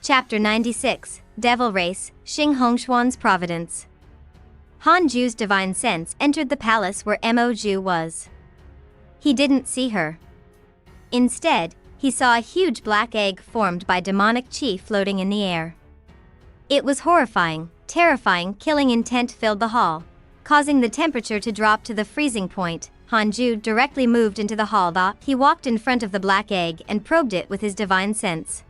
Chapter 96, Devil Race, Xing Hongshuan's Providence. Han Ju's divine sense entered the palace where Mo Ju was. He didn't see her. Instead, he saw a huge black egg formed by demonic chi floating in the air. It was horrifying, terrifying, killing intent filled the hall, causing the temperature to drop to the freezing point. Han Ju directly moved into the hall. He walked in front of the black egg and probed it with his divine sense.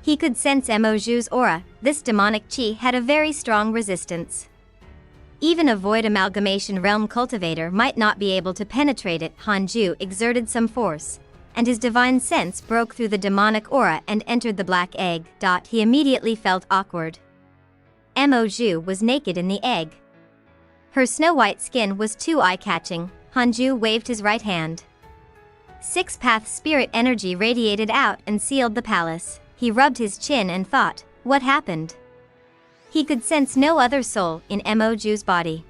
He could sense Mo Ju's aura. This demonic chi had a very strong resistance. Even a void amalgamation realm cultivator might not be able to penetrate it. Han Ju exerted some force, and his divine sense broke through the demonic aura and entered the black egg. He immediately felt awkward. Mo Ju was naked in the egg. Her snow-white skin was too eye-catching. Han Ju waved his right hand. Six-path spirit energy radiated out and sealed the palace. He rubbed his chin and thought, what happened? He could sense no other soul in Mo Ju's body.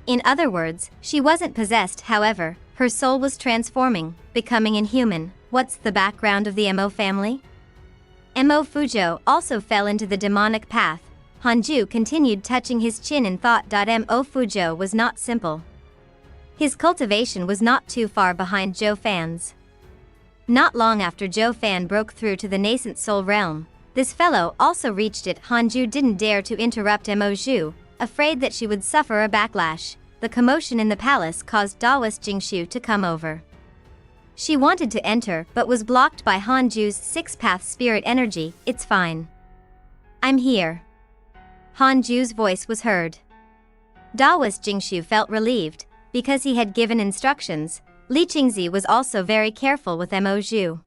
In other words, she wasn't possessed. However, her soul was transforming, becoming inhuman. What's the background of the Mo family? Mo Fuzhou also fell into the demonic path. Han Ju continued touching his chin and thought. Mo Fuzhou was not simple. His cultivation was not too far behind Zhou Fan's. Not long after Zhou Fan broke through to the nascent soul realm, this fellow also reached it. Han Ju didn't dare to interrupt Mo Ju, afraid that she would suffer a backlash. The commotion in the palace caused Daoist Jingshu to come over. She wanted to enter but was blocked by Han Ju's six-path spirit energy. It's fine. I'm here. Han Ju's voice was heard. Daoist Jingshu felt relieved, because he had given instructions. Li Qingzi was also very careful with Mo Ju.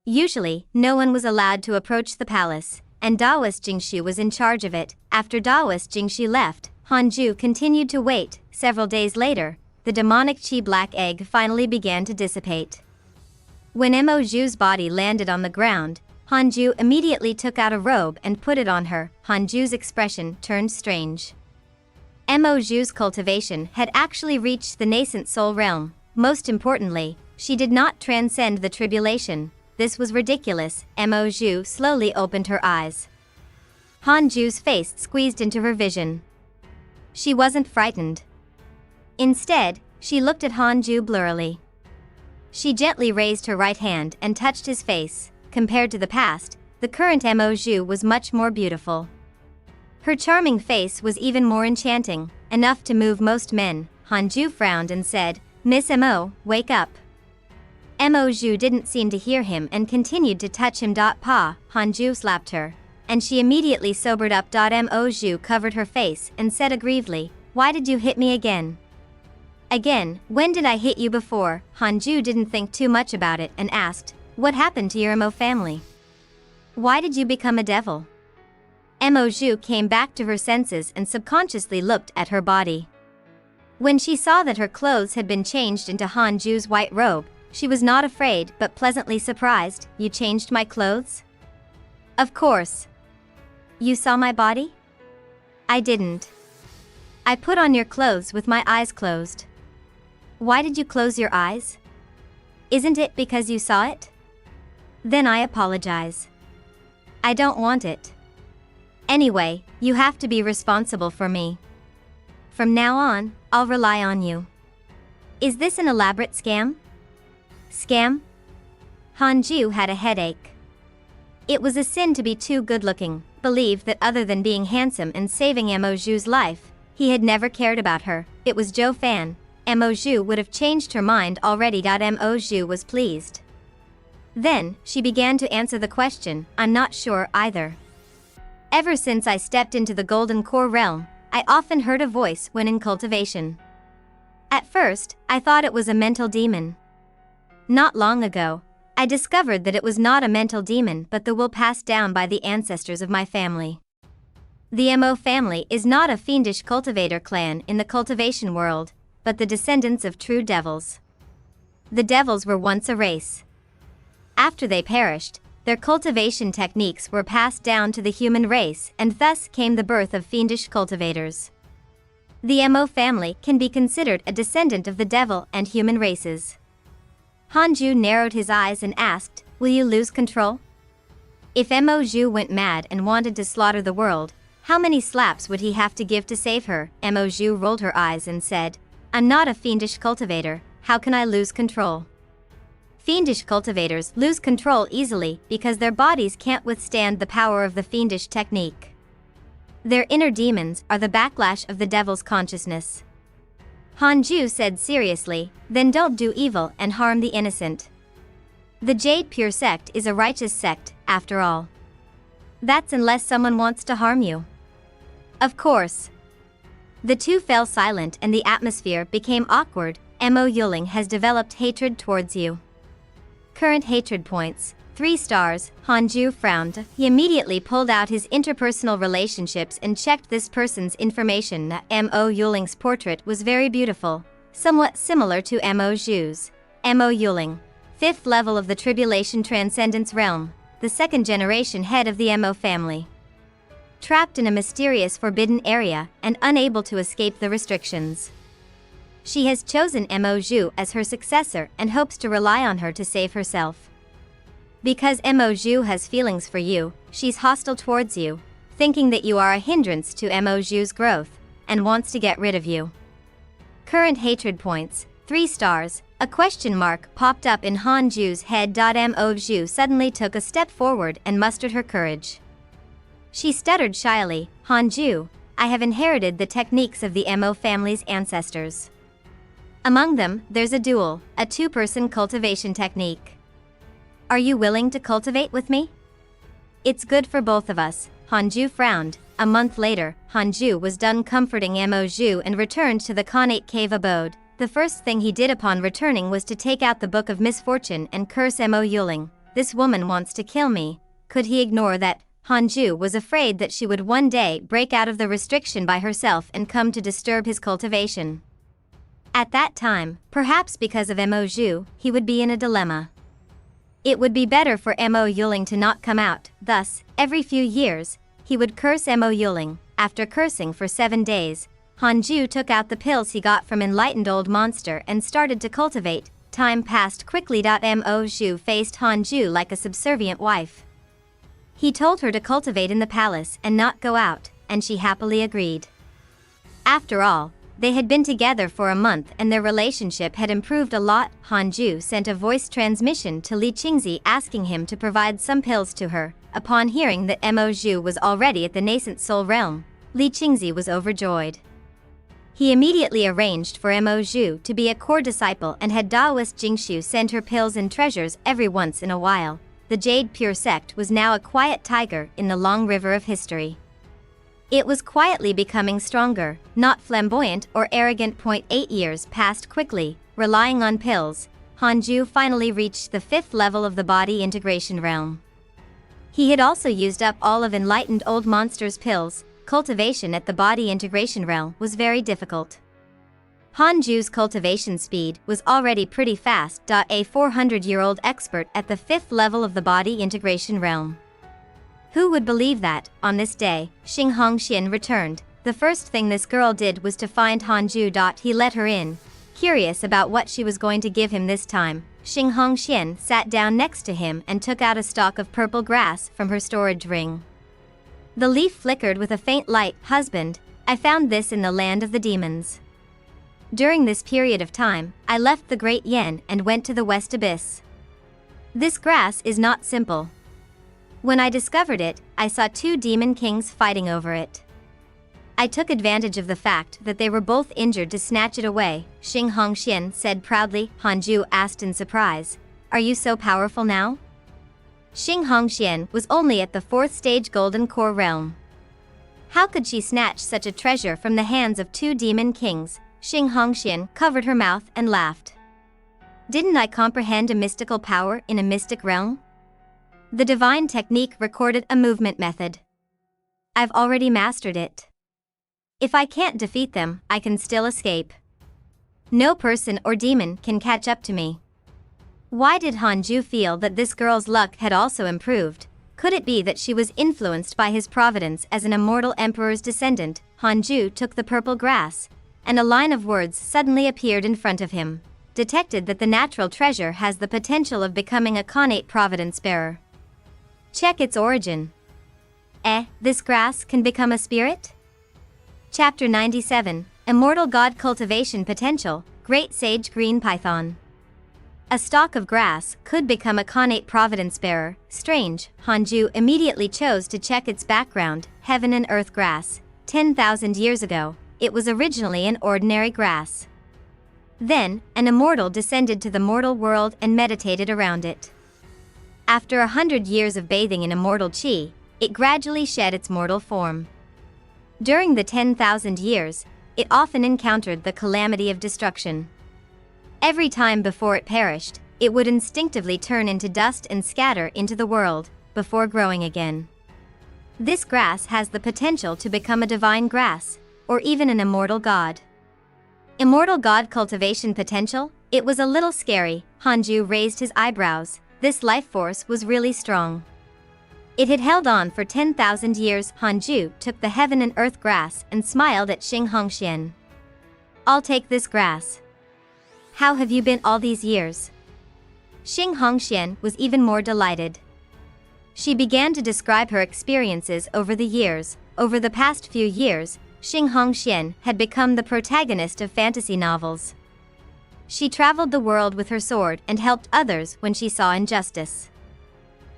Usually, no one was allowed to approach the palace, and Daoist Jingshu was in charge of it. After Daoist Jingshu left, Han Ju continued to wait. Several days later, the demonic chi black egg finally began to dissipate. When Mo Ju's body landed on the ground, Han Ju immediately took out a robe and put it on her. Han Ju's expression turned strange. Mo Ju's cultivation had actually reached the nascent soul realm. Most importantly, she did not transcend the tribulation. This was ridiculous. Mo Ju slowly opened her eyes. Han Ju's face squeezed into her vision. She wasn't frightened. Instead, she looked at Han Ju blurrily. She gently raised her right hand and touched his face. Compared to the past, the current Mo Ju was much more beautiful. Her charming face was even more enchanting, enough to move most men. Han Ju frowned and said, Miss Mo, wake up. Mo Ju didn't seem to hear him and continued to touch him. Pa, Han Ju slapped her, and she immediately sobered up. Mo Ju covered her face and said aggrievedly, why did you hit me again? Again, when did I hit you before? Han Ju didn't think too much about it and asked, what happened to your Mo family? Why did you become a devil? Mo Ju came back to her senses and subconsciously looked at her body. When she saw that her clothes had been changed into Han Ju's white robe, she was not afraid but pleasantly surprised. You changed my clothes? Of course. You saw my body? I didn't. I put on your clothes with my eyes closed. Why did you close your eyes? Isn't it because you saw it? Then I apologize. I don't want it. Anyway, you have to be responsible for me. From now on, I'll rely on you. Is this an elaborate scam? Scam? Han Ju had a headache. It was a sin to be too good-looking, believed that other than being handsome and saving Mo Ju's life, he had never cared about her. It was Zhou Fan. Mo Ju would have changed her mind already. Mo Ju was pleased. Then, she began to answer the question, I'm not sure either. Ever since I stepped into the Golden Core realm, I often heard a voice when in cultivation. At first, I thought it was a mental demon. Not long ago, I discovered that it was not a mental demon but the will passed down by the ancestors of my family. The Mo family is not a fiendish cultivator clan in the cultivation world, but the descendants of true devils. The devils were once a race. After they perished, their cultivation techniques were passed down to the human race and thus came the birth of fiendish cultivators. The Mo family can be considered a descendant of the devil and human races. Han Ju narrowed his eyes and asked, will you lose control? If Mo went mad and wanted to slaughter the world, how many slaps would he have to give to save her? Mo rolled her eyes and said, I'm not a fiendish cultivator, how can I lose control? Fiendish cultivators lose control easily because their bodies can't withstand the power of the fiendish technique. Their inner demons are the backlash of the devil's consciousness. Hanju said seriously, then don't do evil and harm the innocent. The Jade Pure sect is a righteous sect, after all. That's unless someone wants to harm you. Of course. The two fell silent and the atmosphere became awkward. Mo Yuling has developed hatred towards you. Current hatred points, 3 stars. Hanju frowned. He immediately pulled out his interpersonal relationships and checked this person's information. Mo Yuling's portrait was very beautiful, somewhat similar to Mo Zhu's. Mo Yuling, 5th level of the Tribulation Transcendence Realm, the 2nd generation head of the Mo family. Trapped in a mysterious forbidden area and unable to escape the restrictions. She has chosen Mo Zhu as her successor and hopes to rely on her to save herself. Because Mo Zhu has feelings for you, she's hostile towards you, thinking that you are a hindrance to Mo Zhu's growth, and wants to get rid of you. Current hatred points, 3 stars. A question mark popped up in Hanju's head. Mo Zhu suddenly took a step forward and mustered her courage. She stuttered shyly, Hanju, I have inherited the techniques of the Mo family's ancestors. Among them, there's a duel, a 2-person cultivation technique. Are you willing to cultivate with me? It's good for both of us. Hanju frowned. A month later, Hanju was done comforting Mo Zhu and returned to the connate cave abode. The first thing he did upon returning was to take out the Book of Misfortune and curse Mo Yuling. This woman wants to kill me. Could he ignore that? Hanju was afraid that she would one day break out of the restriction by herself and come to disturb his cultivation. At that time, perhaps because of Mo Zhu, he would be in a dilemma. It would be better for Mo Yuling to not come out. Thus, every few years, he would curse Mo Yuling. After cursing for 7 days, Hanju took out the pills he got from enlightened old monster and started to cultivate. Time passed quickly. Mo Zhu faced Hanju like a subservient wife. He told her to cultivate in the palace and not go out, and she happily agreed. After all, they had been together for a month and their relationship had improved a lot. Hanju sent a voice transmission to Li Qingzi asking him to provide some pills to her. Upon hearing that Mo Zhu was already at the nascent soul realm, Li Qingzi was overjoyed. He immediately arranged for Mo Zhu to be a core disciple and had Daoist Jingshu send her pills and treasures every once in a while. The Jade Pure sect was now a quiet tiger in the long river of history. It was quietly becoming stronger, not flamboyant or arrogant. 8 years passed quickly, relying on pills. Hanju finally reached the 5th level of the body integration realm. He had also used up all of enlightened old monster's pills. Cultivation at the body integration realm was very difficult. Hanju's cultivation speed was already pretty fast. A 400-year-old expert at the 5th level of the body integration realm. Who would believe that, on this day, Xing Hongxian returned. The first thing this girl did was to find Hanju. He let her in. Curious about what she was going to give him this time, Xing Hongxian sat down next to him and took out a stalk of purple grass from her storage ring. The leaf flickered with a faint light. Husband, I found this in the land of the demons. During this period of time, I left the Great Yen and went to the West Abyss. This grass is not simple. When I discovered it, I saw 2 demon kings fighting over it. I took advantage of the fact that they were both injured to snatch it away, Xing Hongxian said proudly. Hanju asked in surprise, Are you so powerful now? Xing Hongxian was only at the 4th stage Golden Core realm. How could she snatch such a treasure from the hands of 2 demon kings? Xing Hongxian covered her mouth and laughed. Didn't I comprehend a mystical power in a mystic realm? The divine technique recorded a movement method. I've already mastered it. If I can't defeat them, I can still escape. No person or demon can catch up to me. Why did Hanju feel that this girl's luck had also improved? Could it be that she was influenced by his providence as an immortal emperor's descendant? Hanju took the purple grass, and a line of words suddenly appeared in front of him. Detected that the natural treasure has the potential of becoming a connate providence bearer. Check its origin. This grass can become a spirit? Chapter 97, Immortal God Cultivation Potential, Great Sage Green Python. A stalk of grass could become a connate Providence bearer. Strange, Hanju immediately chose to check its background, heaven and earth grass. 10,000 years ago, it was originally an ordinary grass. Then, an immortal descended to the mortal world and meditated around it. After 100 years of bathing in immortal chi, it gradually shed its mortal form. During the 10,000 years, it often encountered the calamity of destruction. Every time before it perished, it would instinctively turn into dust and scatter into the world, before growing again. This grass has the potential to become a divine grass, or even an immortal god. Immortal god cultivation potential? It was a little scary. Hanju raised his eyebrows. This life force was really strong. It had held on for 10,000 years. Hanju took the heaven and earth grass and smiled at Xing Hongxian. I'll take this grass. How have you been all these years? Xing Hongxian was even more delighted. She began to describe her experiences over the years. Over the past few years, Xing Hongxian had become the protagonist of fantasy novels. She traveled the world with her sword and helped others when she saw injustice.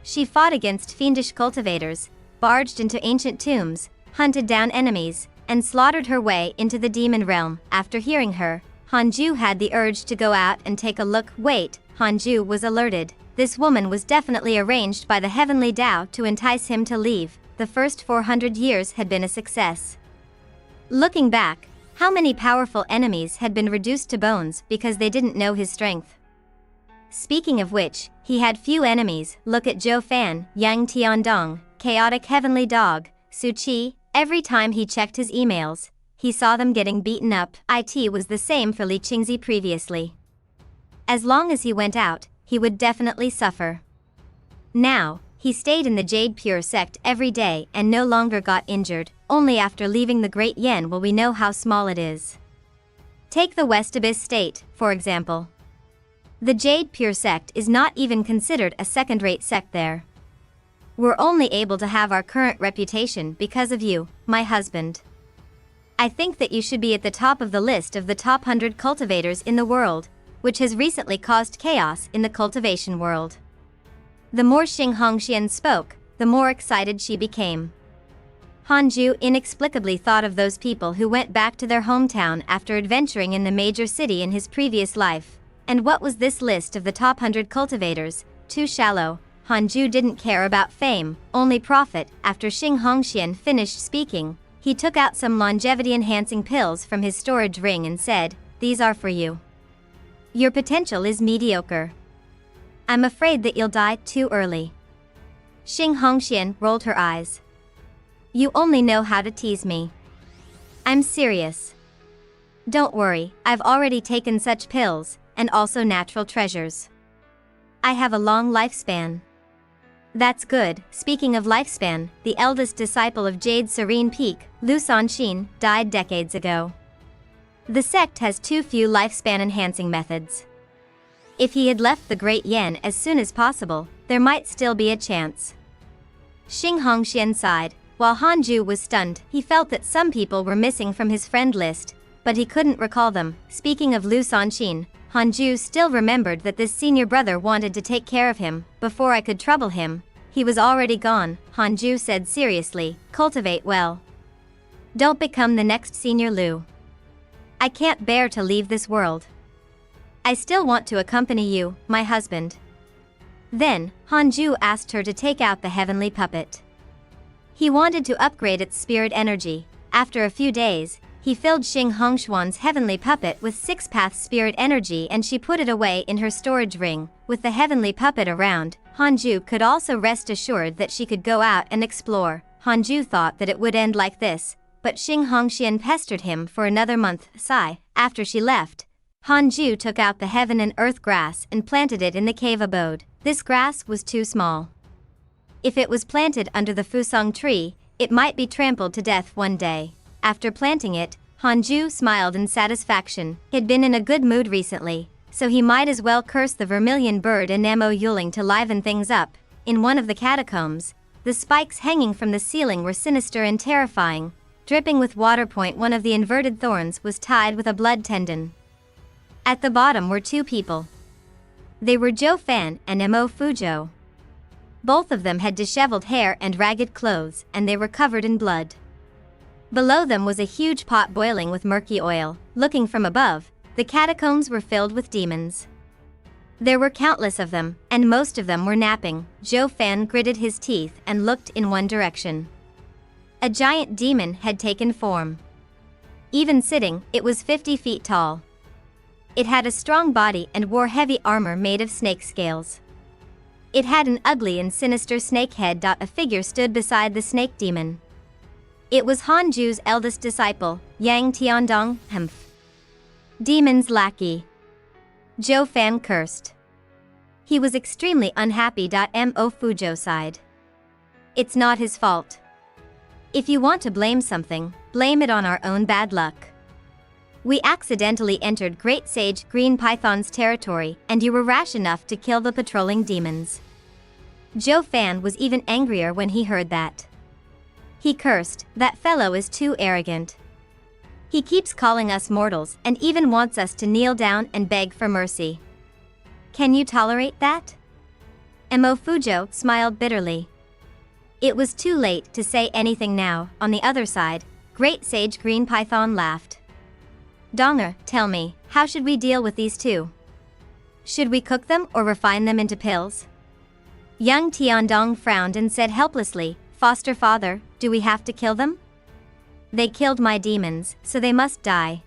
She fought against fiendish cultivators, barged into ancient tombs, hunted down enemies, and slaughtered her way into the demon realm. After hearing her, Hanju had the urge to go out and take a look. Wait, Hanju was alerted. This woman was definitely arranged by the heavenly Tao to entice him to leave. The first 400 years had been a success. Looking back, how many powerful enemies had been reduced to bones because they didn't know his strength? Speaking of which, he had few enemies. Look at Zhou Fan, Yang Tiandong, Chaotic Heavenly Dog, Su Qi. Every time he checked his emails, he saw them getting beaten up. It was the same for Li Qingzi previously. As long as he went out, he would definitely suffer. Now, he stayed in the Jade Pure sect every day and no longer got injured. Only after leaving the Great Yen will we know how small it is. Take the West Abyss state, for example. The Jade Pure sect is not even considered a second-rate sect there. We're only able to have our current reputation because of you, my husband. I think that you should be at the top of the list of the top 100 cultivators in the world, which has recently caused chaos in the cultivation world. The more Xing Hongxian spoke, the more excited she became. Hanju inexplicably thought of those people who went back to their hometown after adventuring in the major city in his previous life. And what was this list of the top 100 cultivators? Too shallow. Hanju didn't care about fame, only profit. After Xing Hongxian finished speaking, he took out some longevity-enhancing pills from his storage ring and said, "These are for you. Your potential is mediocre. I'm afraid that you'll die too early." Xing Hongxian rolled her eyes. "You only know how to tease me. I'm serious. Don't worry, I've already taken such pills, and also natural treasures. I have a long lifespan." That's good. Speaking of lifespan, the eldest disciple of Jade Serene Peak, Lu Sanxin, died decades ago. The sect has too few lifespan-enhancing methods. If he had left the Great Yen as soon as possible, there might still be a chance. Xing Hongxian sighed. While Hanju was stunned, he felt that some people were missing from his friend list, but he couldn't recall them. Speaking of Lu Sanxin, Hanju still remembered that this senior brother wanted to take care of him. Before I could trouble him, he was already gone, Hanju said seriously. Cultivate well. Don't become the next senior Lu. I can't bear to leave this world. I still want to accompany you, my husband. Then, Hanju asked her to take out the heavenly puppet. He wanted to upgrade its spirit energy. After a few days, he filled Xing Hongshuan's heavenly puppet with 6-path spirit energy and she put it away in her storage ring. With the heavenly puppet around, Hanju could also rest assured that she could go out and explore. Hanju thought that it would end like this, but Xing Hongxian pestered him for another month. After she left, Hanju took out the heaven and earth grass and planted it in the cave abode. This grass was too small. If it was planted under the fusung tree, it might be trampled to death one day. After planting it, Hanju smiled in satisfaction. He had been in a good mood recently, so he might as well curse the vermilion bird and Nemo Yuling to liven things up. in one of the catacombs, the spikes hanging from the ceiling were sinister and terrifying, dripping with water. One of the inverted thorns was tied with a blood tendon. At the bottom were two people. They were Zhou Fan and Mo Fuzhou. Both of them had disheveled hair and ragged clothes, and they were covered in blood. Below them was a huge pot boiling with murky oil. Looking from above, the catacombs were filled with demons. There were countless of them, and most of them were napping. Zhou Fan gritted his teeth and looked in one direction. A giant demon had taken form. Even sitting, it was 50 feet tall. It had a strong body and wore heavy armor made of snake scales. It had an ugly and sinister snake head. A figure stood beside the snake demon. It was Han Ju's eldest disciple, Yang Tiandong, Humph. Demon's lackey. Zhou Fan cursed. He was extremely unhappy. Mo Fuzhou sighed. It's not his fault. If you want to blame something, blame it on our own bad luck. We accidentally entered Great Sage Green Python's territory, and you were rash enough to kill the patrolling demons. Zhou Fan was even angrier when he heard that. He cursed, that fellow is too arrogant. He keeps calling us mortals and even wants us to kneel down and beg for mercy. Can you tolerate that? Mo Fuzhou smiled bitterly. It was too late to say anything now. On the other side, Great Sage Green Python laughed. Donger, tell me, how should we deal with these two? Should we cook them or refine them into pills? Young Tiandong frowned and said helplessly, Foster father, do we have to kill them? They killed my demons, so they must die.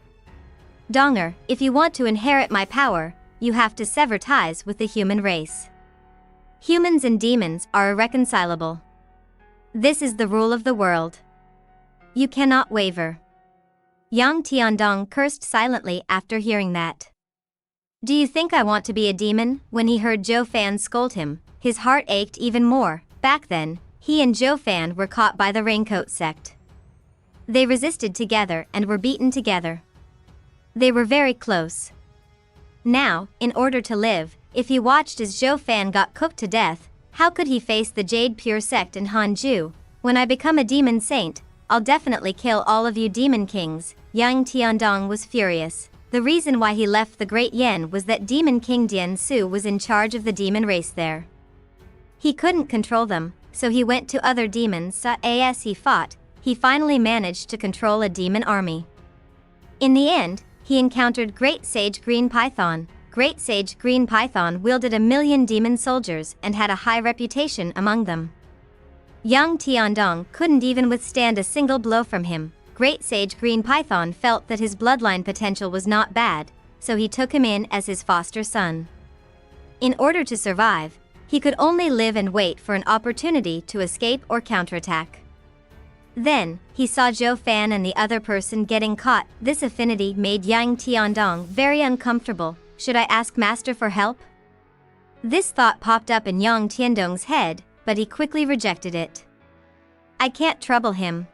Donger, if you want to inherit my power, you have to sever ties with the human race. Humans and demons are irreconcilable. This is the rule of the world. You cannot waver. Yang Tiandong cursed silently after hearing that. Do you think I want to be a demon? When he heard Zhou Fan scold him, his heart ached even more. Back then, he and Zhou Fan were caught by the Raincoat sect. They resisted together and were beaten together. They were very close. Now, in order to live, if he watched as Zhou Fan got cooked to death, how could he face the Jade Pure sect and Han Ju? When I become a demon saint, I'll definitely kill all of you demon kings. Yang Tiandong was furious. The reason why he left the Great Yen was that Demon King Dian Su was in charge of the demon race there. He couldn't control them, so he went to other demons. As he fought, he finally managed to control a demon army. In the end, he encountered Great Sage Green Python. Great Sage Green Python wielded 1,000,000 demon soldiers and had a high reputation among them. Young Tiandong couldn't even withstand a single blow from him. Great Sage Green Python felt that his bloodline potential was not bad, so he took him in as his foster son. In order to survive, he could only live and wait for an opportunity to escape or counterattack. Then, he saw Zhou Fan and the other person getting caught. This affinity made Yang Tiandong very uncomfortable. Should I ask Master for help? This thought popped up in Yang Tiandong's head, but he quickly rejected it. I can't trouble him.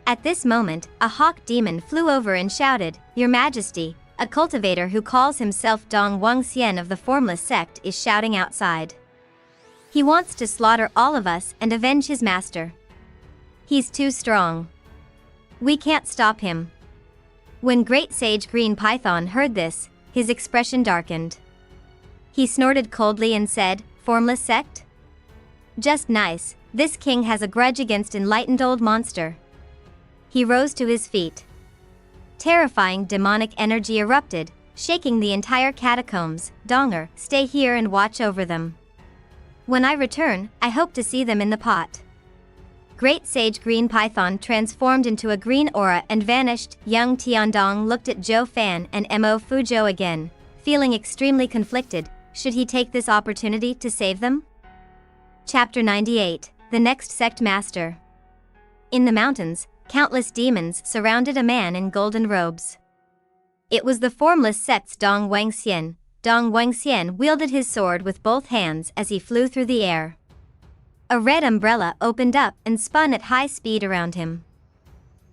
At this moment, a hawk demon flew over and shouted, Your Majesty, a cultivator who calls himself Dong Wangxian of the Formless sect is shouting outside. He wants to slaughter all of us and avenge his master. He's too strong. We can't stop him. When Great Sage Green Python heard this, his expression darkened. He snorted coldly and said, Formless sect? Just nice, this king has a grudge against enlightened old monster. He rose to his feet. Terrifying demonic energy erupted, shaking the entire catacombs. Donger, stay here and watch over them. When I return, I hope to see them in the pot. Great Sage Green Python transformed into a green aura and vanished. Young Tiandong looked at Zhou Fan and Mo Fuzhou again, feeling extremely conflicted. Should he take this opportunity to save them? Chapter 98, The Next Sect Master. In the mountains, countless demons surrounded a man in golden robes. It was the Formless sect's Dong Wangxian. Dong Wangxian wielded his sword with both hands as he flew through the air. A red umbrella opened up and spun at high speed around him.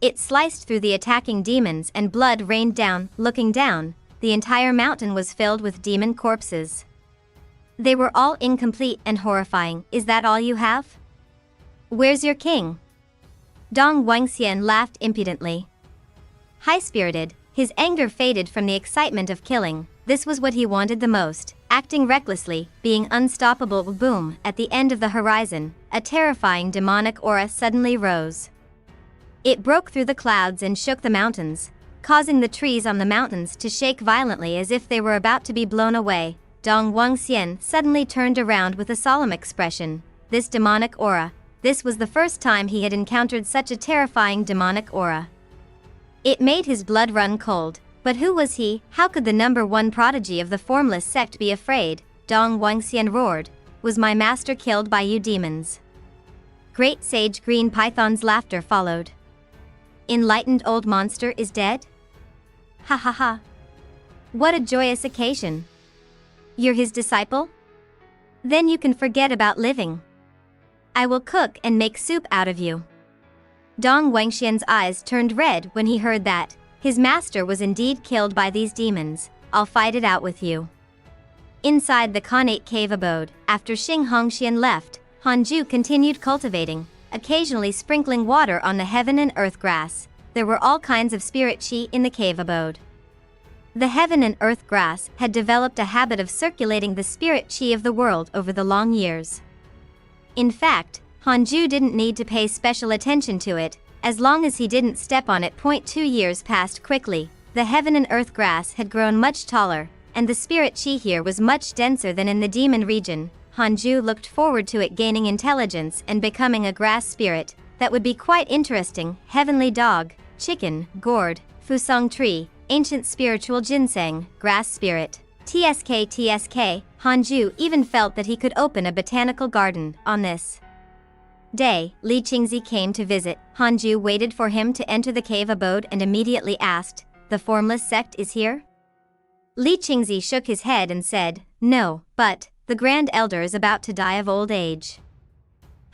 It sliced through the attacking demons and blood rained down. Looking down, the entire mountain was filled with demon corpses. They were all incomplete and horrifying. Is that all you have? Where's your king? Dong Wangxian laughed impudently. High-spirited, his anger faded from the excitement of killing. This was what he wanted the most, acting recklessly, being unstoppable. Boom, at the end of the horizon, a terrifying demonic aura suddenly rose. It broke through the clouds and shook the mountains, causing the trees on the mountains to shake violently as if they were about to be blown away. Dong Wangxian suddenly turned around with a solemn expression. This demonic aura, this was the first time he had encountered such a terrifying demonic aura. It made his blood run cold. But who was he? How could the number one prodigy of the formless sect be afraid? Dong Wangxian roared. Was my master killed by you demons? Great Sage Green Python's laughter followed. Enlightened old monster is dead? Ha ha ha. What a joyous occasion. You're his disciple? Then you can forget about living. I will cook and make soup out of you. Dong Wangxian's eyes turned red when he heard that. His master was indeed killed by these demons. I'll fight it out with you. Inside the connate cave abode, after Xing Hongxian left, Hanju continued cultivating, occasionally sprinkling water on the heaven and earth grass. There were all kinds of spirit chi in the cave abode. The heaven and earth grass had developed a habit of circulating the spirit chi of the world over the long years. In fact, Hanju didn't need to pay special attention to it, as long as he didn't step on it. 2 years passed quickly. The heaven and earth grass had grown much taller, and the spirit chi here was much denser than in the demon region. Hanju looked forward to it gaining intelligence and becoming a grass spirit. That would be quite interesting. Heavenly dog, chicken, gourd, fusong tree, ancient spiritual ginseng, grass spirit. TSK. Hanju even felt that he could open a botanical garden. On this day, Li Qingzi came to visit. Hanju waited for him to enter the cave abode and immediately asked, "The formless sect is here?" Li Qingzi shook his head and said, "No, but the Grand Elder is about to die of old age."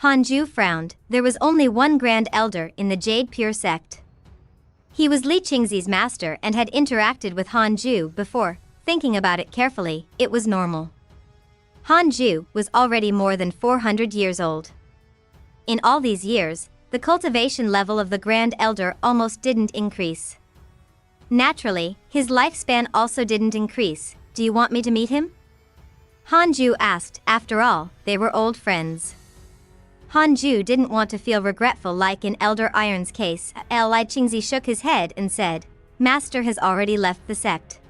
Hanju frowned. There was only one Grand Elder in the Jade Pure sect. He was Li Qingzi's master and had interacted with Hanju before. Thinking about it carefully, it was normal. Hanju was already more than 400 years old. In all these years, the cultivation level of the Grand Elder almost didn't increase. Naturally, his lifespan also didn't increase. Do you want me to meet him? Hanju asked. After all, they were old friends. Hanju didn't want to feel regretful like in Elder Iron's case. Li Qingzi shook his head and said, "Master has already left the sect.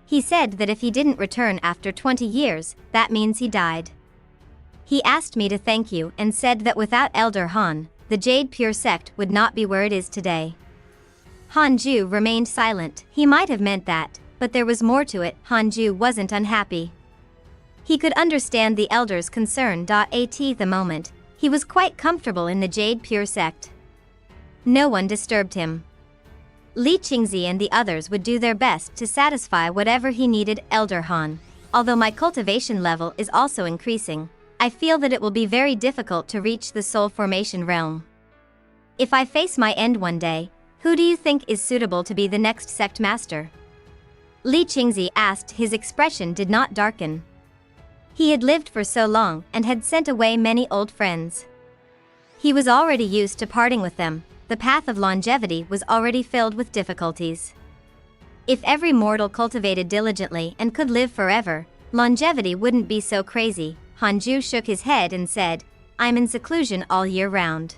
He said that if he didn't return after 20 years, that means he died. He asked me to thank you and said that without Elder Han, the Jade Pure sect would not be where it is today." Hanju remained silent. He might have meant that, but there was more to it. Hanju wasn't unhappy. He could understand the Elder's concern. At the moment, he was quite comfortable in the Jade Pure sect. No one disturbed him. Li Qingzi and the others would do their best to satisfy whatever he needed. Elder Han, although my cultivation level is also increasing, I feel that it will be very difficult to reach the soul formation realm. If I face my end one day, who do you think is suitable to be the next sect master? Li Qingzi asked. His expression did not darken. He had lived for so long and had sent away many old friends. He was already used to parting with them. The path of longevity was already filled with difficulties. If every mortal cultivated diligently and could live forever, longevity wouldn't be so crazy. Hanju shook his head and said, "I'm in seclusion all year round."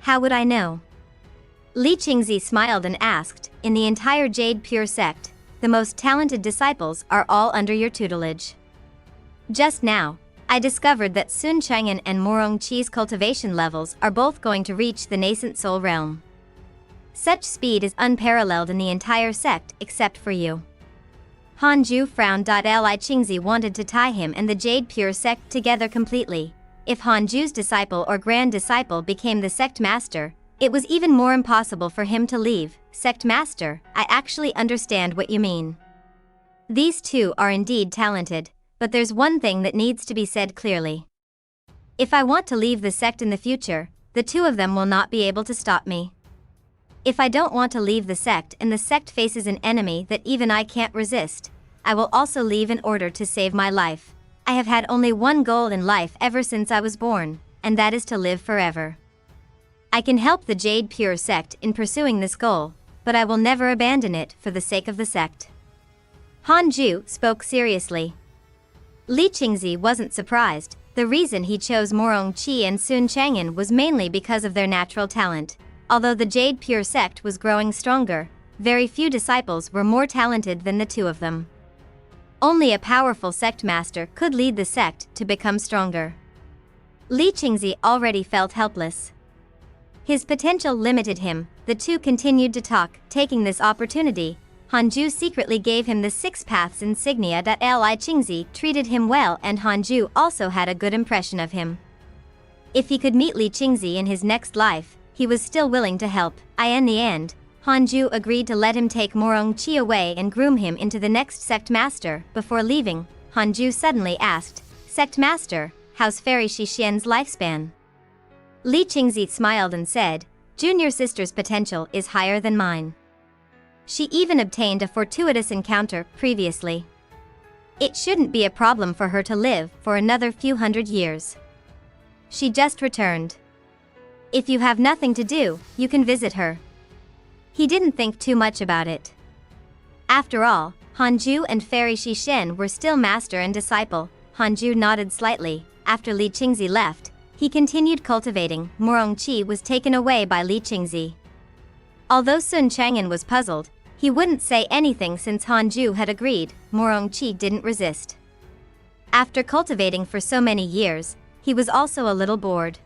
How would I know? Li Qingzi smiled and asked, "In the entire Jade Pure sect, the most talented disciples are all under your tutelage. Just now, I discovered that Sun Chang'an and Morong Chi's cultivation levels are both going to reach the nascent soul realm. Such speed is unparalleled in the entire sect except for you." Hanju frowned. Li Qingzi wanted to tie him and the Jade Pure sect together completely. If Hanju's disciple or grand disciple became the sect master, it was even more impossible for him to leave. Sect master, I actually understand what you mean. These two are indeed talented. But there's one thing that needs to be said clearly. If I want to leave the sect in the future, the two of them will not be able to stop me. If I don't want to leave the sect and the sect faces an enemy that even I can't resist, I will also leave in order to save my life. I I have had only one goal in life ever since I was born, and that is to live forever. I can help the Jade Pure sect in pursuing this goal, but I will never abandon it for the sake of the sect. Hanju spoke seriously. Li Qingzi wasn't surprised. The reason he chose Morong Qi and Sun Chang'an was mainly because of their natural talent. Although the Jade Pure sect was growing stronger, very few disciples were more talented than the two of them. Only a powerful sect master could lead the sect to become stronger. Li Qingzi already felt helpless. His potential limited him. The two continued to talk. Taking this opportunity, Hanju secretly gave him the 6 paths insignia. Li Qingzi treated him well, and Hanju also had a good impression of him. If he could meet Li Qingzi in his next life, he was still willing to help. In the end, Hanju agreed to let him take Morong Qi away and groom him into the next sect master. Before leaving, Hanju suddenly asked, "Sect master, how's Fairy Shixian's lifespan?" Li Qingzi smiled and said, "Junior sister's potential is higher than mine. She even obtained a fortuitous encounter previously. It shouldn't be a problem for her to live for another few hundred years. She just returned. If you have nothing to do, you can visit her." He didn't think too much about it. After all, Hanju and Fairy Shixian were still master and disciple. Hanju nodded slightly. After Li Qingzi left, he continued cultivating. Morong Qi was taken away by Li Qingzi. Although Sun Chang'an was puzzled, he wouldn't say anything since Hanju had agreed. Morong Qi didn't resist. After cultivating for so many years, he was also a little bored.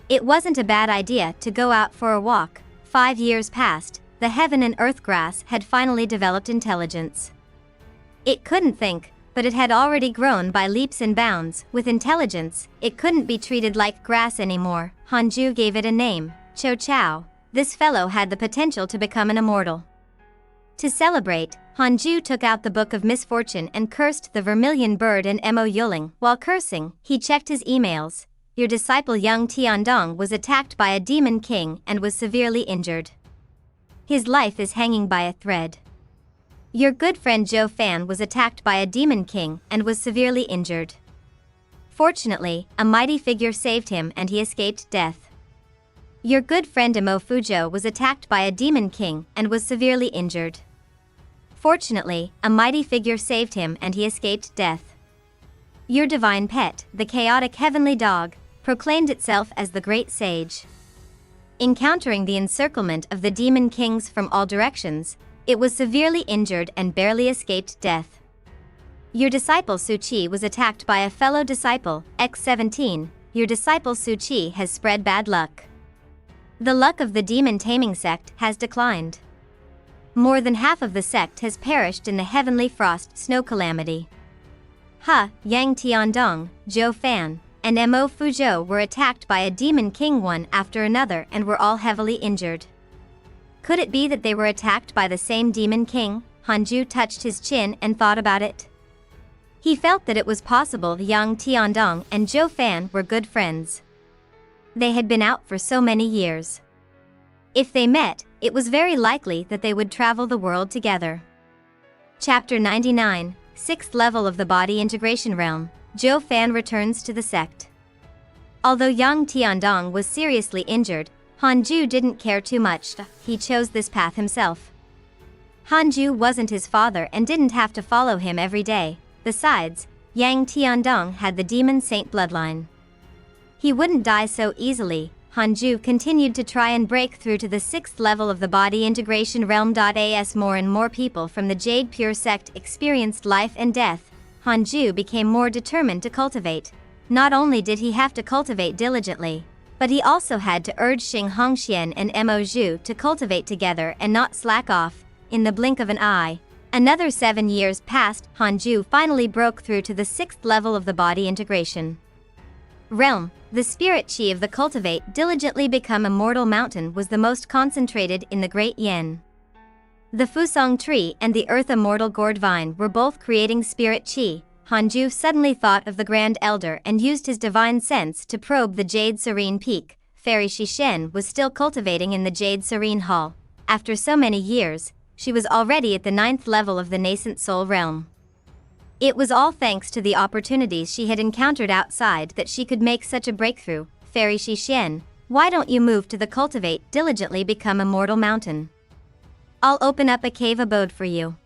It wasn't a bad idea to go out for a walk. 5 years passed. The heaven and earth grass had finally developed intelligence. It couldn't think, but it had already grown by leaps and bounds. With intelligence, it couldn't be treated like grass anymore. Hanju gave it a name, Chou. This fellow had the potential to become an immortal. To celebrate, Hanju took out the Book of Misfortune and cursed the vermilion bird and Mo Yuling. While cursing, he checked his emails. Your disciple Yang Tiandong was attacked by a demon king and was severely injured. His life is hanging by a thread. Your good friend Zhou Fan was attacked by a demon king and was severely injured. Fortunately, a mighty figure saved him and he escaped death. Your good friend Mo Fuzhou was attacked by a demon king and was severely injured. Fortunately, a mighty figure saved him and he escaped death. Your divine pet, the chaotic heavenly dog, proclaimed itself as the great sage. Encountering the encirclement of the demon kings from all directions, it was severely injured and barely escaped death. Your disciple Su Qi was attacked by a fellow disciple, X17. Your disciple Su Qi has spread bad luck. The luck of the demon taming sect has declined. More than half of the sect has perished in the heavenly frost snow calamity. Yang Tiandong, Zhou Fan, and Mo Fuzhou were attacked by a demon king one after another and were all heavily injured. Could it be that they were attacked by the same demon king? Hanju touched his chin and thought about it. He felt that it was possible Yang Tiandong and Zhou Fan were good friends. They had been out for so many years. If they met, it was very likely that they would travel the world together. Chapter 99, 6th level of the Body Integration Realm. Zhou Fan returns to the sect. Although Yang Tiandong was seriously injured, Hanju didn't care too much. He chose this path himself. Hanju wasn't his father and didn't have to follow him every day. Besides, Yang Tiandong had the demon saint bloodline. He wouldn't die so easily. Hanju continued to try and break through to the 6th level of the Body Integration Realm. As more and more people from the Jade Pure sect experienced life and death, Hanju became more determined to cultivate. Not only did he have to cultivate diligently, but he also had to urge Xing Hongxian and Mo Zhu to cultivate together and not slack off. In the blink of an eye, another 7 years passed. Hanju finally broke through to the 6th level of the Body Integration Realm. The spirit chi of the Cultivate diligently become immortal mountain was the most concentrated in the Great Yen. The Fusong tree and the Earth Immortal Gourd Vine were both creating spirit chi. Hanju suddenly thought of the Grand Elder and used his divine sense to probe the Jade Serene Peak. Fairy Shishen was still cultivating in the Jade Serene Hall. After so many years, she was already at the 9th level of the nascent soul realm. It was all thanks to the opportunities she had encountered outside that she could make such a breakthrough. Fairy Xixian, why don't you move to the Cultivate, diligently become Immortal Mountain? I'll open up a cave abode for you.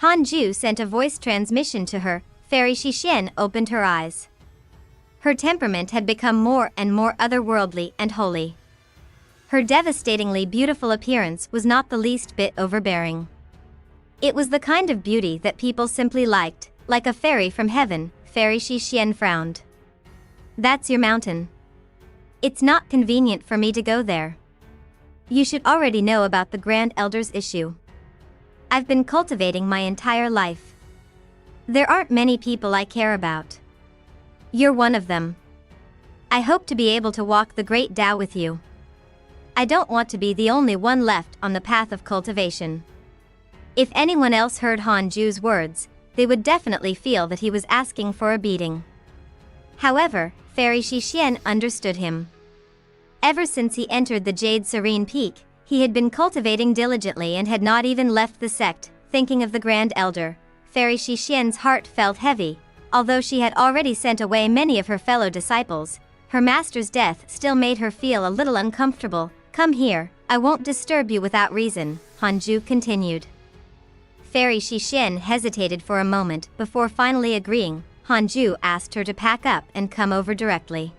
Hanju sent a voice transmission to her. Fairy Xixian opened her eyes. Her temperament had become more and more otherworldly and holy. Her devastatingly beautiful appearance was not the least bit overbearing. It was the kind of beauty that people simply liked, like a fairy from heaven. Fairy Xixian frowned. That's your mountain. It's not convenient for me to go there. You should already know about the Grand Elder's issue. I've been cultivating my entire life. There aren't many people I care about. You're one of them. I hope to be able to walk the Great Tao with you. I don't want to be the only one left on the path of cultivation. If anyone else heard Hanju's words, they would definitely feel that he was asking for a beating. However, Fairy Xixian understood him. Ever since he entered the Jade Serene Peak, he had been cultivating diligently and had not even left the sect. Thinking of the Grand Elder, Fairy Xixian's heart felt heavy. Although she had already sent away many of her fellow disciples, her master's death still made her feel a little uncomfortable. Come here, I won't disturb you without reason, Hanju continued. Fairy Xixian hesitated for a moment before finally agreeing. Hanju asked her to pack up and come over directly.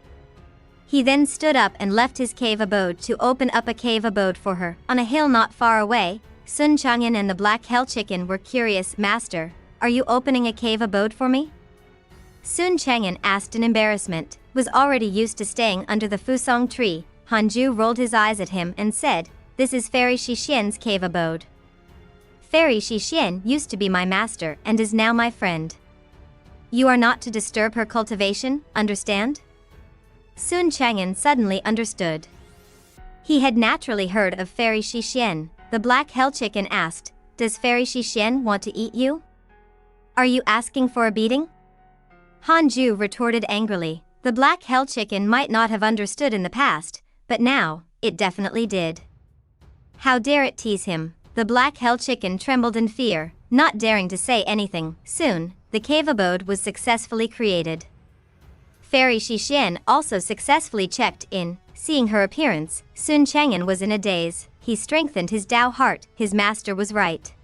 He then stood up and left his cave abode to open up a cave abode for her. On a hill not far away, Sun Changyan and the Black Hell Chicken were curious. Master, are you opening a cave abode for me? Sun Changyan asked in embarrassment, was already used to staying under the Fusong tree. Hanju rolled his eyes at him and said, this is Fairy Xixian's cave abode. Fairy Xixian used to be my master and is now my friend. You are not to disturb her cultivation, understand? Sun Changyan suddenly understood. He had naturally heard of Fairy Xixian. The Black Hell Chicken asked, does Fairy Xixian want to eat you? Are you asking for a beating? Hanju retorted angrily. The Black Hell Chicken might not have understood in the past, but now, it definitely did. How dare it tease him? The Black Hell Chicken trembled in fear, not daring to say anything. Soon, the cave abode was successfully created. Fairy Xixian also successfully checked in. Seeing her appearance, Sun Changyan was in a daze. He strengthened his Tao heart. His master was right.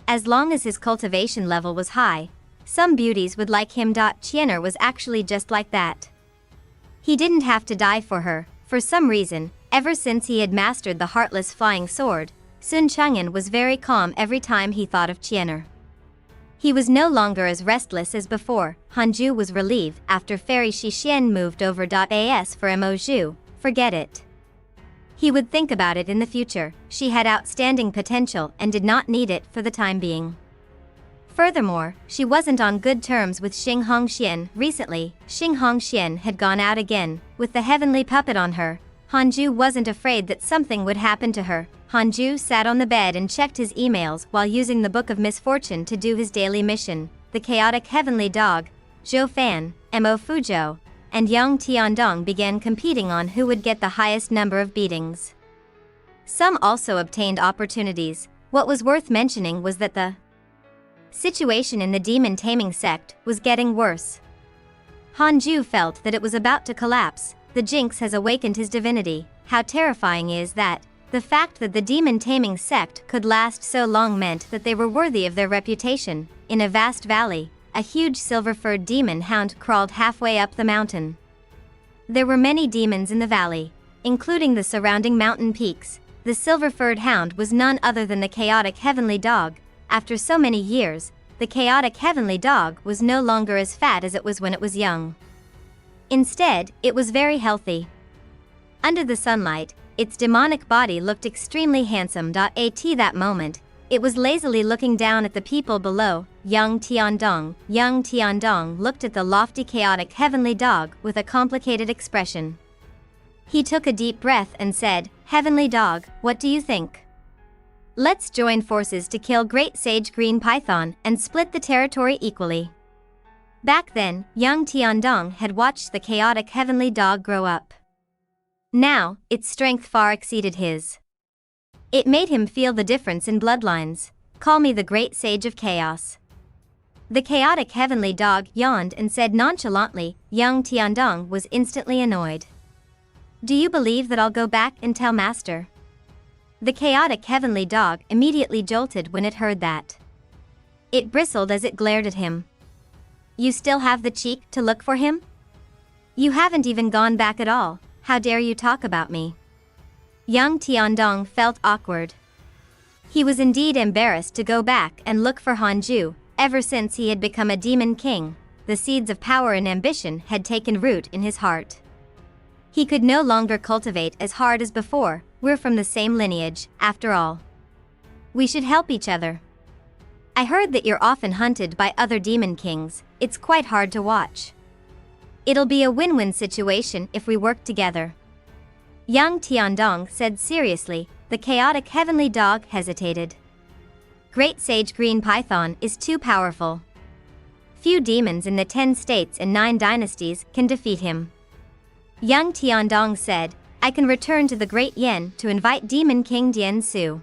As long as his cultivation level was high, some beauties would like him. Qianer was actually just like that. He didn't have to die for her. For some reason, ever since he had mastered the heartless flying sword, Sun Changyan was very calm every time he thought of Qianer. He was no longer as restless as before. Hanju was relieved after Fairy Xixian moved over. As for Mo. Forget it. He would think about it in the future. She had outstanding potential and did not need it for the time being. Furthermore, she wasn't on good terms with Xing Hongxian. Recently, Xing Hongxian had gone out again, with the heavenly puppet on her. Hanju wasn't afraid that something would happen to her. Hanju sat on the bed and checked his emails while using the Book of Misfortune to do his daily mission. The chaotic heavenly dog, Zhou Fan, Mo Fuzhou, and Yang Tiandong began competing on who would get the highest number of beatings. Some also obtained opportunities. What was worth mentioning was that the situation in the demon taming sect was getting worse. Hanju felt that it was about to collapse. The jinx has awakened his divinity. How terrifying is that? The fact that the demon taming sect could last so long meant that they were worthy of their reputation. In a vast valley, a huge silver-furred demon hound crawled halfway up the mountain. There were many demons in the valley, including the surrounding mountain peaks. The silver-furred hound was none other than the chaotic heavenly dog. After so many years, the chaotic heavenly dog was no longer as fat as it was when it was young. Instead, it was very healthy. Under the sunlight, its demonic body looked extremely handsome. At that moment, it was lazily looking down at the people below. Yang Tiandong looked at the lofty chaotic heavenly dog with a complicated expression. He took a deep breath and said, Heavenly dog, what do you think? Let's join forces to kill Great Sage Green Python and split the territory equally. Back then, Yang Tiandong had watched the chaotic heavenly dog grow up. Now, its strength far exceeded his. It made him feel the difference in bloodlines. Call me the Great Sage of Chaos. The chaotic heavenly dog yawned and said nonchalantly. Young Tiandong was instantly annoyed. Do you believe that I'll go back and tell master? The chaotic heavenly dog immediately jolted when it heard that. It bristled as it glared at him. You still have the cheek to look for him? You haven't even gone back at all, how dare you talk about me? Young Tiandong felt awkward. He was indeed embarrassed to go back and look for Hanju. Ever since he had become a demon king, the seeds of power and ambition had taken root in his heart. He could no longer cultivate as hard as before. We're from the same lineage, after all. We should help each other. I heard that you're often hunted by other demon kings. It's quite hard to watch. It'll be a win-win situation if we work together. Young Tiandong said seriously. The chaotic heavenly dog hesitated. Great Sage Green Python is too powerful. Few demons in the 10 states and 9 dynasties can defeat him. Young Tiandong said, I can return to the Great Yen to invite Demon King Dian Su.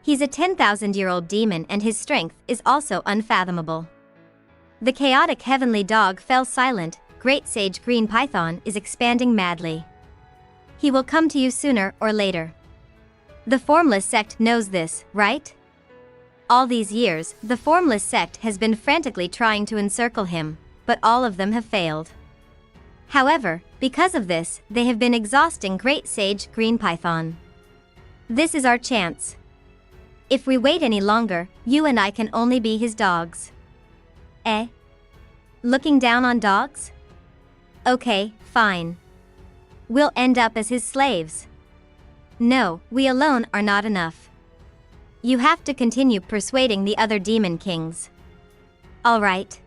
He's a 10,000-year-old demon and his strength is also unfathomable. The chaotic heavenly dog fell silent. Great Sage Green Python is expanding madly. He will come to you sooner or later. The Formless sect knows this, right? All these years, the Formless sect has been frantically trying to encircle him, but all of them have failed. However, because of this, they have been exhausting Great Sage Green Python. This is our chance. If we wait any longer, you and I can only be his dogs. Eh? Looking down on dogs? Okay, fine. We'll end up as his slaves. No, we alone are not enough. You have to continue persuading the other demon kings. Alright.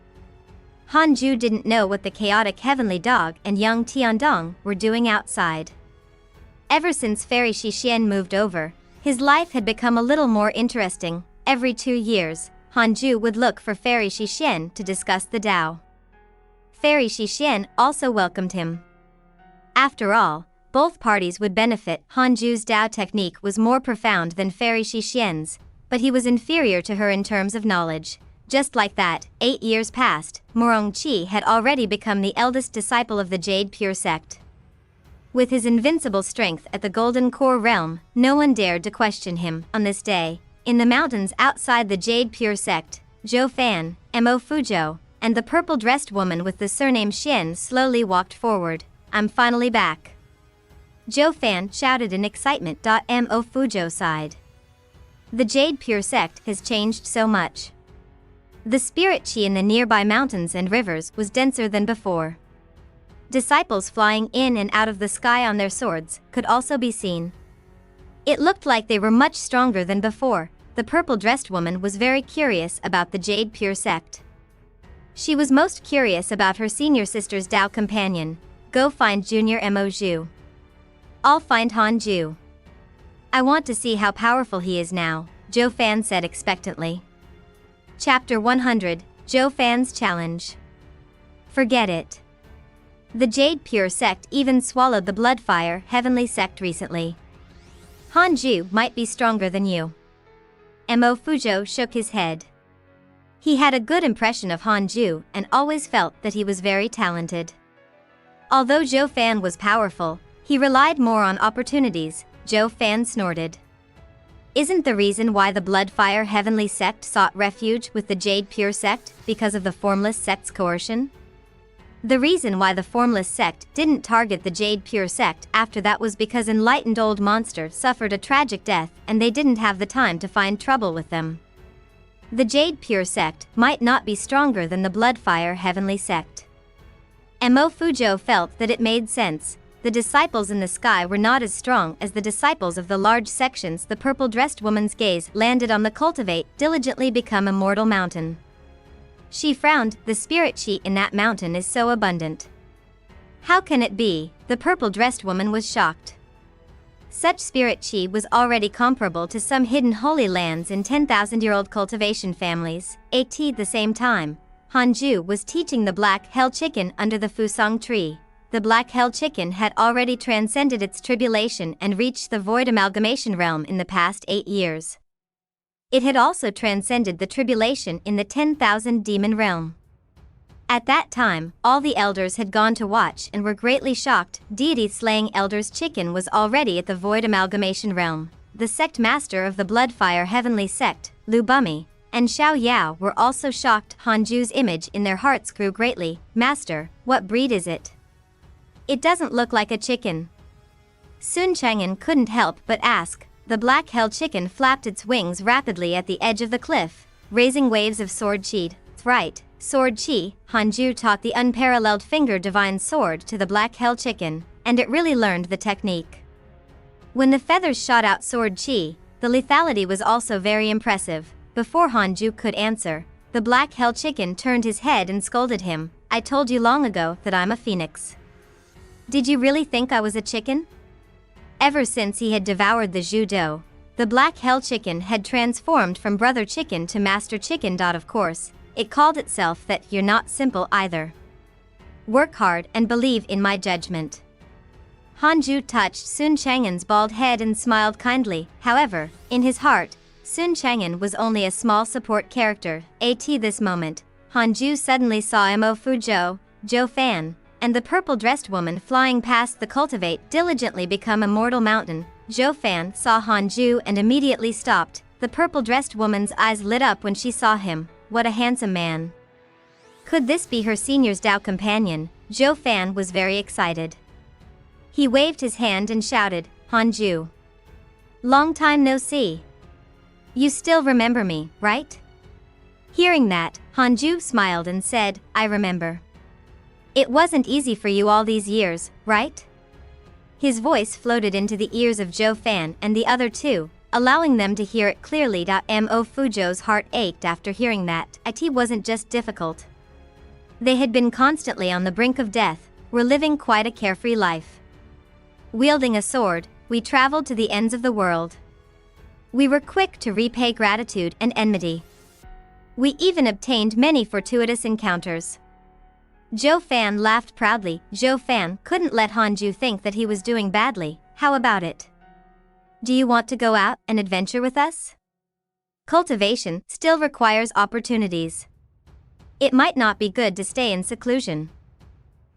Hanju didn't know what the chaotic heavenly dog and young Tiandong were doing outside. Ever since Fairy Shixien moved over, his life had become a little more interesting. Every 2 years, Hanju would look for Fairy Shixien to discuss the Tao. Fairy Shixien also welcomed him. After all, both parties would benefit. Hanju's Tao technique was more profound than Fairy Shixien's, but he was inferior to her in terms of knowledge. Just like that, 8 years passed. Morong Qi had already become the eldest disciple of the Jade Pure sect. With his invincible strength at the Golden Core realm, no one dared to question him. On this day, in the mountains outside the Jade Pure sect, Zhou Fan, Mo Fuzhou, and the purple-dressed woman with the surname Xian slowly walked forward. I'm finally back. Zhou Fan shouted in excitement. Mo Fuzhou sighed. The Jade Pure sect has changed so much. The spirit chi in the nearby mountains and rivers was denser than before. Disciples flying in and out of the sky on their swords could also be seen. It looked like they were much stronger than before. The purple-dressed woman was very curious about the Jade Pure sect. She was most curious about her senior sister's Tao companion. Go find Junior Mo Zhu. I'll find Hanju. I want to see how powerful he is now, Zhou Fan said expectantly. Chapter 100, Zhou Fan's Challenge. Forget it. The Jade Pure sect even swallowed the Bloodfire Heavenly sect recently. Hanju might be stronger than you. Mo Fuzhou shook his head. He had a good impression of Hanju and always felt that he was very talented. Although Zhou Fan was powerful, he relied more on opportunities. Zhou Fan snorted. Isn't the reason why the Bloodfire Heavenly sect sought refuge with the Jade Pure sect because of the Formless sect's coercion? The reason why the Formless sect didn't target the Jade Pure sect after that was because enlightened old monster suffered a tragic death and they didn't have the time to find trouble with them. The Jade Pure sect might not be stronger than the Bloodfire Heavenly sect. Mo Fuzhou felt that it made sense. The disciples in the sky were not as strong as the disciples of the large sections. The purple-dressed woman's gaze landed on the Cultivate, diligently become immortal mountain. She frowned. The spirit chi in that mountain is so abundant. How can it be? The purple-dressed woman was shocked. Such spirit chi was already comparable to some hidden holy lands in 10,000-year-old cultivation families. At the same time, Hanju was teaching the black hell chicken under the Fusang tree. The black hell chicken had already transcended its tribulation and reached the void amalgamation realm in the past 8 years. It had also transcended the tribulation in the 10,000 demon realm. At that time, all the elders had gone to watch and were greatly shocked. Deity slaying elders chicken was already at the void amalgamation realm. The sect master of the Bloodfire heavenly sect, Lu Bumi, and Xiao Yao were also shocked. Hanju's image in their hearts grew greatly. Master, what breed is it? It doesn't look like a chicken. Sun Chang'an couldn't help but ask. The black hell chicken flapped its wings rapidly at the edge of the cliff, raising waves of sword chi. Right, sword chi. Hanju taught the unparalleled finger divine sword to the black hell chicken, and it really learned the technique. When the feathers shot out sword chi, the lethality was also very impressive. Before Hanju could answer, the black hell chicken turned his head and scolded him. I told you long ago that I'm a phoenix. Did you really think I was a chicken? Ever since he had devoured the judo, the black hell chicken had transformed from brother chicken to master chicken. Of course, it called itself that. You're not simple either. Work hard and believe in my judgment. Hanju touched Sun Chang'an's bald head and smiled kindly. However, in his heart, Sun Chang'an was only a small support character. At this moment, Hanju suddenly saw Mo Fuzhou, Zhou Fan, and the purple-dressed woman flying past the Cultivate diligently become Immortal Mountain. Zhou Fan saw Hanju and immediately stopped. The purple-dressed woman's eyes lit up when she saw him. What a handsome man. Could this be her senior's Dao companion? Zhou Fan was very excited. He waved his hand and shouted, Hanju. Long time no see. You still remember me, right? Hearing that, Hanju smiled and said, I remember. It wasn't easy for you all these years, right? His voice floated into the ears of Zhou Fan and the other two, allowing them to hear it clearly. Mo Fuzhou's heart ached after hearing that. It wasn't just difficult. They had been constantly on the brink of death, were living quite a carefree life. Wielding a sword, we traveled to the ends of the world. We were quick to repay gratitude and enmity. We even obtained many fortuitous encounters. Zhou Fan laughed proudly. Zhou Fan couldn't let Hanju think that he was doing badly. How about it? Do you want to go out and adventure with us? Cultivation still requires opportunities. It might not be good to stay in seclusion.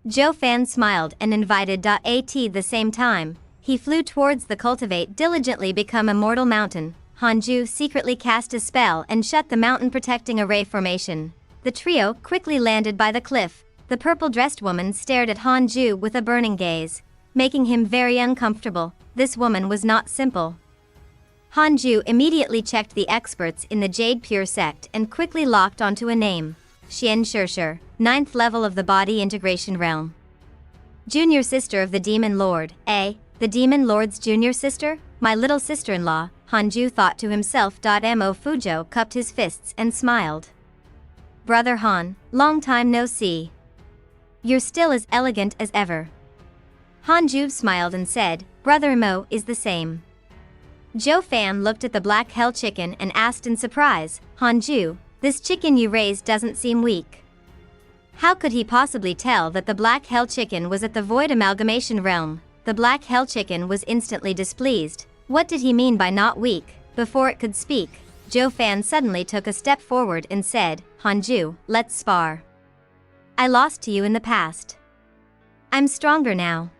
Zhou Fan smiled and invited. At the same time, he flew towards the Cultivate diligently become Immortal Mountain. Hanju secretly cast a spell and shut the mountain protecting array formation. The trio quickly landed by the cliff. The purple-dressed woman stared at Hanju with a burning gaze, making him very uncomfortable. This woman was not simple. Hanju immediately checked the experts in the Jade Pure sect and quickly locked onto a name. Xian 9th level of the body integration realm. Junior sister of the Demon Lord. The Demon Lord's junior sister? My little sister-in-law, Hanju thought to himself. Mo Fuzhou cupped his fists and smiled. Brother Han, long time no see. You're still as elegant as ever. Hanju smiled and said, Brother Mo is the same. Zhou Fan looked at the black hell chicken and asked in surprise, Hanju, this chicken you raised doesn't seem weak. How could he possibly tell that the black hell chicken was at the void amalgamation realm? The black hell chicken was instantly displeased. What did he mean by not weak? Before it could speak, Zhou Fan suddenly took a step forward and said, Hanju, let's spar. I lost to you in the past. I'm stronger now.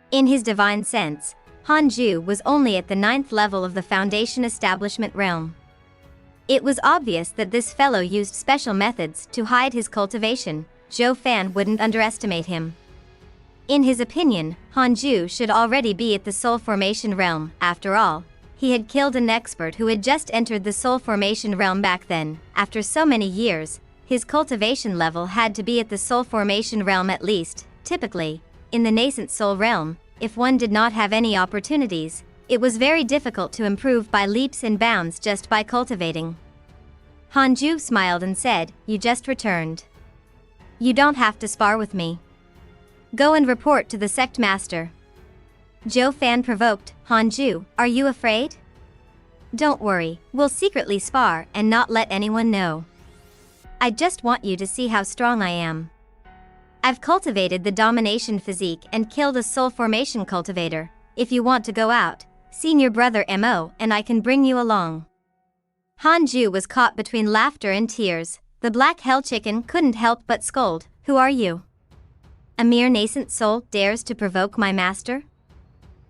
In his divine sense, Hanju was only at the 9th level of the Foundation Establishment realm. It was obvious that this fellow used special methods to hide his cultivation. Zhou Fan wouldn't underestimate him. In his opinion, Hanju should already be at the Soul Formation realm. After all, he had killed an expert who had just entered the Soul Formation realm back then. After so many years, his cultivation level had to be at the Soul Formation realm at least. Typically, in the nascent Soul realm, if one did not have any opportunities, it was very difficult to improve by leaps and bounds just by cultivating. Hanju smiled and said, You just returned. You don't have to spar with me. Go and report to the sect master. Zhou Fan provoked, Hanju, are you afraid? Don't worry, we'll secretly spar and not let anyone know. I just want you to see how strong I am. I've cultivated the domination physique and killed a soul formation cultivator. If you want to go out, senior brother Mo and I can bring you along. Hanju was caught between laughter and tears. The black hell chicken couldn't help but scold. Who are you? A mere nascent soul dares to provoke my master?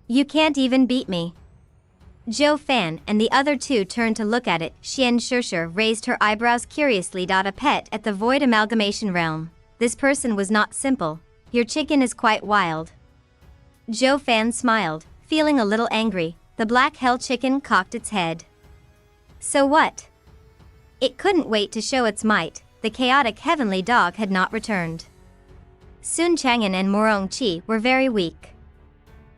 You can't even beat me. Zhou Fan and the other two turned to look at it. Xian raised her eyebrows curiously. A pet at the void amalgamation realm. This person was not simple. Your chicken is quite wild. Zhou Fan smiled, feeling a little angry. The black hell chicken cocked its head. So what? It couldn't wait to show its might. The chaotic heavenly dog had not returned. Sun Chang'an and Morong Qi were very weak.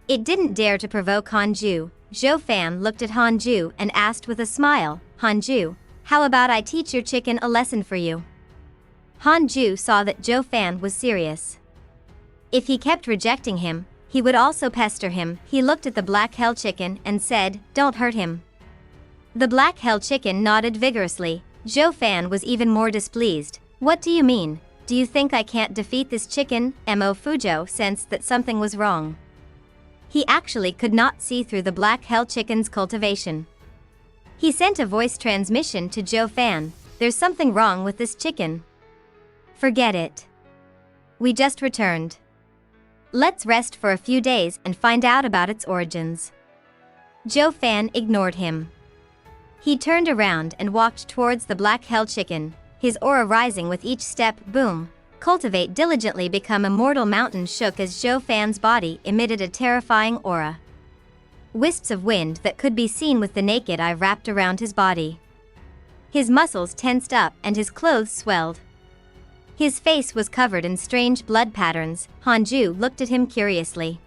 It didn't dare to provoke Hanju. Zhou Fan looked at Hanju and asked with a smile, Hanju, how about I teach your chicken a lesson for you? Hanju saw that Zhou Fan was serious. If he kept rejecting him, he would also pester him. He looked at the black hell chicken and said, don't hurt him. The black hell chicken nodded vigorously. Zhou Fan was even more displeased. What do you mean? Do you think I can't defeat this chicken? Mo Fuzhou sensed that something was wrong. He actually could not see through the black hell chicken's cultivation. He sent a voice transmission to Zhou Fan. There's something wrong with this chicken. Forget it. We just returned. Let's rest for a few days and find out about its origins. Zhou Fan ignored him. He turned around and walked towards the black hell chicken, his aura rising with each step. Boom. Cultivate diligently become immortal. Mountain shook as Zhou Fan's body emitted a terrifying aura. Wisps of wind that could be seen with the naked eye wrapped around his body. His muscles tensed up and his clothes swelled. His face was covered in strange blood patterns. Hanju looked at him curiously.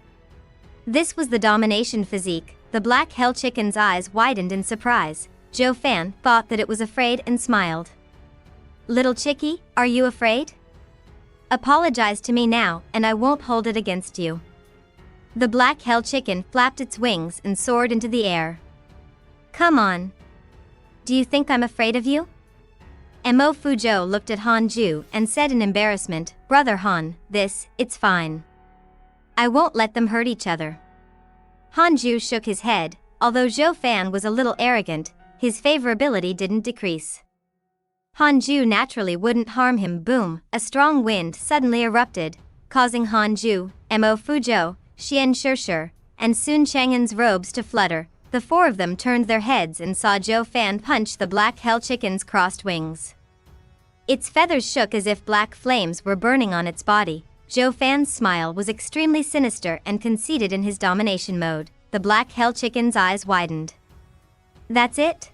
This was the domination physique. The black hell chicken's eyes widened in surprise. Zhou Fan thought that it was afraid and smiled. Little chickie, are you afraid? Apologize to me now, and I won't hold it against you. The black hell chicken flapped its wings and soared into the air. Come on. Do you think I'm afraid of you? Mo Fuzhou looked at Hanju and said in embarrassment, Brother Han, it's fine. I won't let them hurt each other. Hanju shook his head. Although Zhou Fan was a little arrogant, his favorability didn't decrease. Hanju naturally wouldn't harm him. Boom, a strong wind suddenly erupted, causing Hanju, Mo Fuzhou, Xian and Sun Chang'an's robes to flutter. The four of them turned their heads and saw Zhou Fan punch the black hell chicken's crossed wings. Its feathers shook as if black flames were burning on its body. Zhou Fan's smile was extremely sinister and conceited in his domination mode. The black hell chicken's eyes widened. That's it?